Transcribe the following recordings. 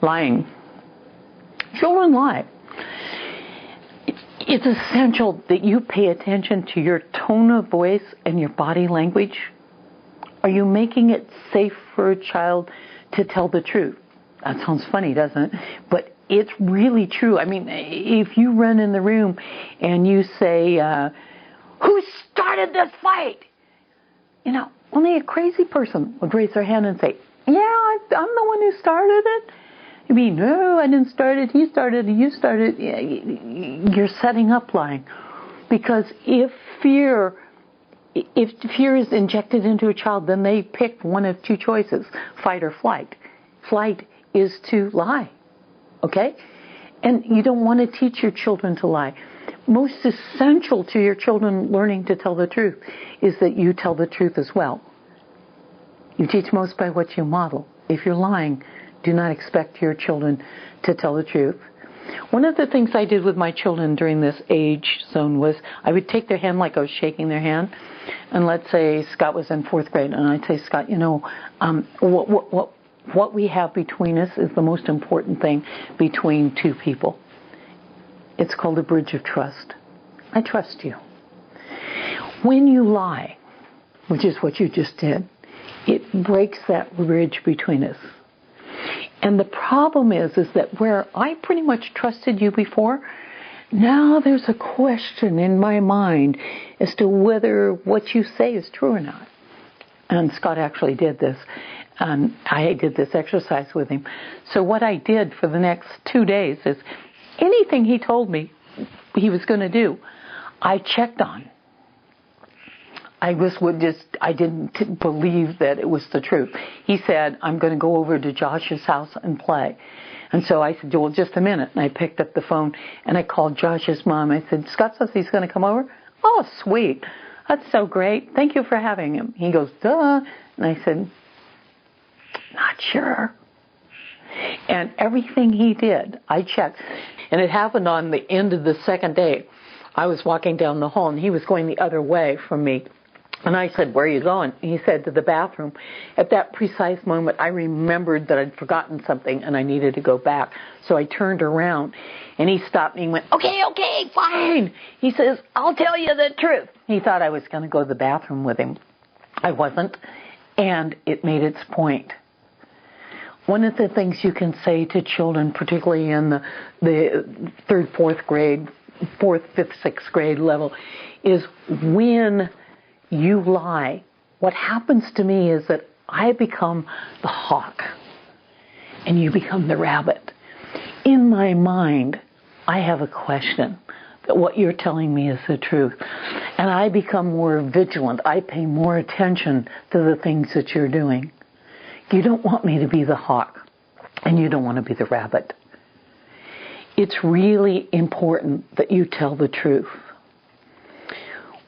Lying. Children lie. It's essential that you pay attention to your tone of voice and your body language. Are you making it safe for a child to tell the truth? That sounds funny, doesn't it? But it's really true. I mean, if you run in the room and you say, who started this fight? You know, only a crazy person would raise their hand and say, yeah, I'm the one who started it. I mean, no, I didn't start it. He started it. You started it. You're setting up lying. Because if fear is injected into a child, then they pick one of two choices, fight or flight. Flight is to lie, okay? And you don't want to teach your children to lie. Most essential to your children learning to tell the truth is that you tell the truth as well. You teach most by what you model. If you're lying, do not expect your children to tell the truth. One of the things I did with my children during this age zone was I would take their hand like I was shaking their hand. And let's say Scott was in 4th grade, and I'd say, Scott, you know, what we have between us is the most important thing between two people. It's called a bridge of trust. I trust you. When you lie, which is what you just did, it breaks that bridge between us. And the problem is that where I pretty much trusted you before, now there's a question in my mind as to whether what you say is true or not. And Scott actually did this. I did this exercise with him. So what I did for the next 2 days is anything he told me he was going to do, I checked on. I didn't believe that it was the truth. He said, I'm going to go over to Josh's house and play. And so I said, well, just a minute. And I picked up the phone and I called Josh's mom. I said, Scott says he's going to come over? Oh, sweet. That's so great. Thank you for having him. He goes, duh. And I said, not sure. And everything he did, I checked. And it happened on the end of the second day. I was walking down the hall and he was going the other way from me. And I said, where are you going? And he said, to the bathroom. At that precise moment, I remembered that I'd forgotten something and I needed to go back. So I turned around and he stopped me and went, okay, fine. He says, I'll tell you the truth. He thought I was going to go to the bathroom with him. I wasn't. And it made its point. One of the things you can say to children, particularly in the 3rd, 4th grade, 4th, 5th, 6th grade level, is when you lie, what happens to me is that I become the hawk and you become the rabbit. In my mind, I have a question that what you're telling me is the truth. And I become more vigilant. I pay more attention to the things that you're doing. You don't want me to be the hawk and you don't want to be the rabbit. It's really important that you tell the truth.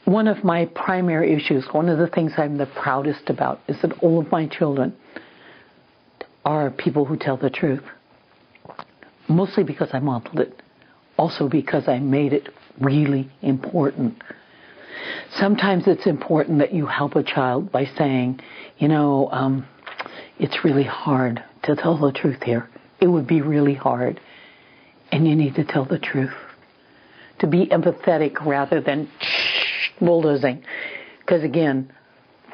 One of my primary issues, one of the things I'm the proudest about, is that all of my children are people who tell the truth. Mostly because I modeled it. Also because I made it really important. Sometimes it's important that you help a child by saying, you know, it's really hard to tell the truth here. It would be really hard. And you need to tell the truth. To be empathetic rather than bulldozing. Because again,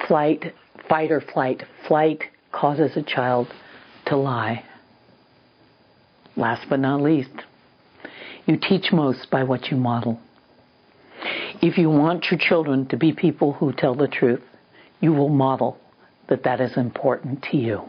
fight or flight. Flight causes a child to lie. Last but not least, you teach most by what you model. If you want your children to be people who tell the truth, you will model that is important to you.